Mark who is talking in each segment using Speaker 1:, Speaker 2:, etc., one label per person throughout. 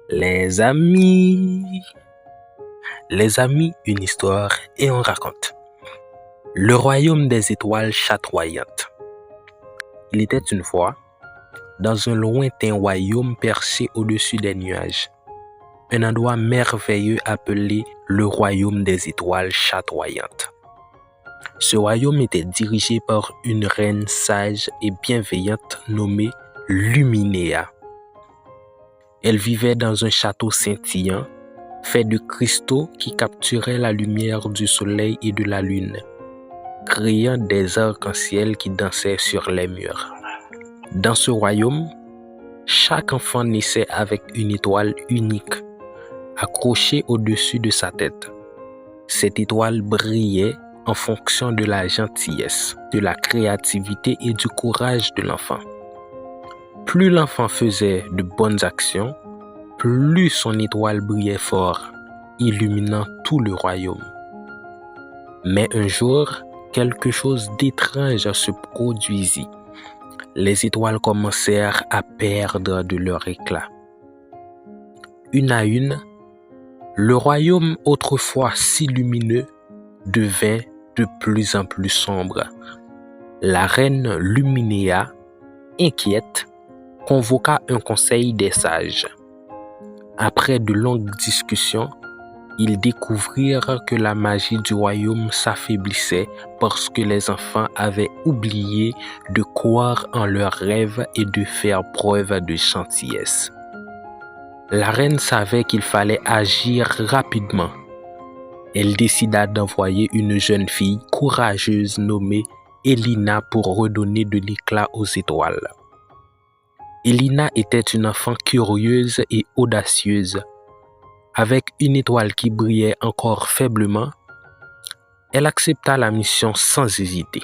Speaker 1: Les amis, une histoire et on raconte. Le royaume des étoiles chatoyantes. Il était une fois, dans un lointain royaume perché au-dessus des nuages, un endroit merveilleux appelé le royaume des étoiles chatoyantes. Ce royaume était dirigé par une reine sage et bienveillante nommée Luminéa. Elle vivait dans un château scintillant, fait de cristaux qui capturaient la lumière du soleil et de la lune, créant des arcs-en-ciel qui dansaient sur les murs. Dans ce royaume, chaque enfant naissait avec une étoile unique, accrochée au-dessus de sa tête. Cette étoile brillait en fonction de la gentillesse, de la créativité et du courage de l'enfant. Plus l'enfant faisait de bonnes actions, plus son étoile brillait fort, illuminant tout le royaume. Mais un jour, quelque chose d'étrange se produisit. Les étoiles commencèrent à perdre de leur éclat. Une à une, le royaume autrefois si lumineux devint de plus en plus sombre. La reine Luminéa, inquiète, convoqua un conseil des sages. Après de longues discussions, ils découvrirent que la magie du royaume s'affaiblissait parce que les enfants avaient oublié de croire en leurs rêves et de faire preuve de gentillesse. La reine savait qu'il fallait agir rapidement. Elle décida d'envoyer une jeune fille courageuse nommée Elina pour redonner de l'éclat aux étoiles. Elina était une enfant curieuse et audacieuse. Avec une étoile qui brillait encore faiblement, elle accepta la mission sans hésiter.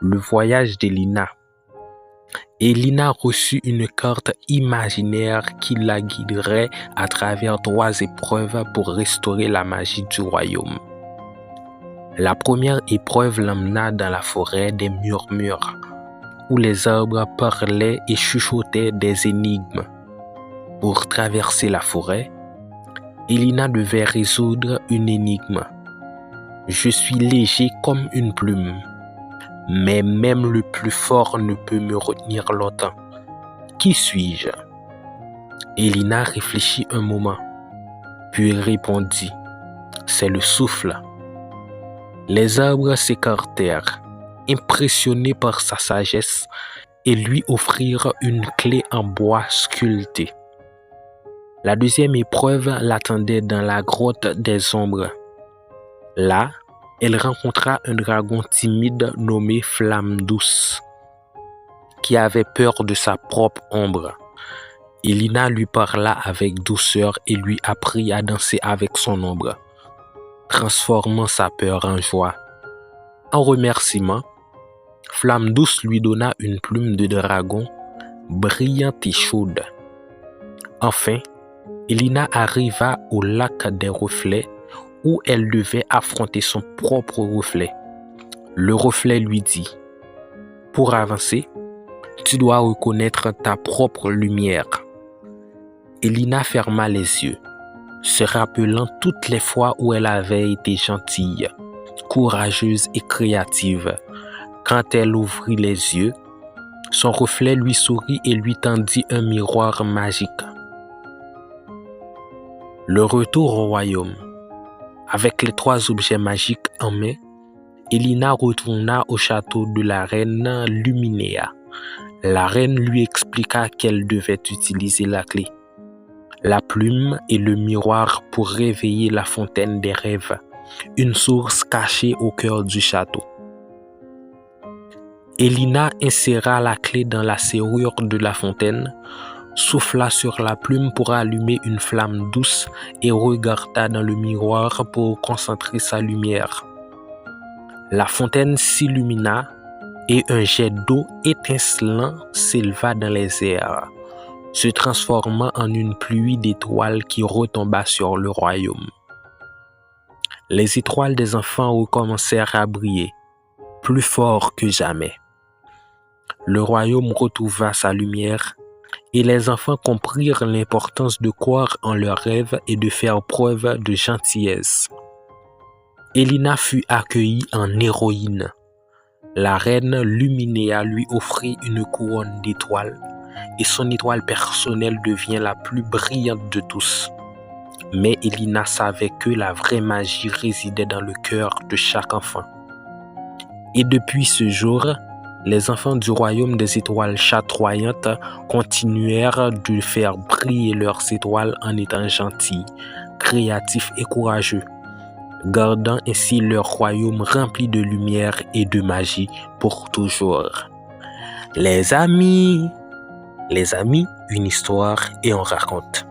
Speaker 1: Le voyage d'Elina. Elina reçut une carte imaginaire qui la guiderait à travers 3 épreuves pour restaurer la magie du royaume. La première épreuve l'emmena dans la forêt des murmures, où les arbres parlaient et chuchotaient des énigmes. Pour traverser la forêt, Elina devait résoudre une énigme. Je suis léger comme une plume, mais même le plus fort ne peut me retenir longtemps. Qui suis-je? Elina réfléchit un moment, puis répondit, c'est le souffle. Les arbres s'écartèrent, impressionnés par sa sagesse, et lui offrirent une clé en bois sculpté. La deuxième épreuve l'attendait dans la grotte des ombres. Là, elle rencontra un dragon timide nommé Flamme Douce, qui avait peur de sa propre ombre. Elina lui parla avec douceur et lui apprit à danser avec son ombre, transformant sa peur en joie. En remerciement, Flamme Douce lui donna une plume de dragon, brillante et chaude. Enfin, Elina arriva au lac des reflets où elle devait affronter son propre reflet. Le reflet lui dit, « Pour avancer, tu dois reconnaître ta propre lumière. » Elina ferma les yeux, se rappelant toutes les fois où elle avait été gentille, courageuse et créative. Quand elle ouvrit les yeux, son reflet lui sourit et lui tendit un miroir magique. Le retour au royaume. Avec les 3 objets magiques en main, Elina retourna au château de la reine Luminéa. La reine lui expliqua qu'elle devait utiliser la clé, la plume et le miroir pour réveiller la fontaine des rêves, une source cachée au cœur du château. Elina inséra la clé dans la serrure de la fontaine, souffla sur la plume pour allumer une flamme douce et regarda dans le miroir pour concentrer sa lumière. La fontaine s'illumina et un jet d'eau étincelant s'éleva dans les airs, se transformant en une pluie d'étoiles qui retomba sur le royaume. Les étoiles des enfants recommencèrent à briller, plus fort que jamais. Le royaume retrouva sa lumière, et les enfants comprirent l'importance de croire en leurs rêves et de faire preuve de gentillesse. Elina fut accueillie en héroïne. La reine Luminéa lui offrit une couronne d'étoiles et son étoile personnelle devient la plus brillante de tous. Mais Elina savait que la vraie magie résidait dans le cœur de chaque enfant. Et depuis ce jour, les enfants du royaume des étoiles chatoyantes continuèrent de faire briller leurs étoiles en étant gentils, créatifs et courageux, gardant ainsi leur royaume rempli de lumière et de magie pour toujours. Les amis, une histoire et on raconte.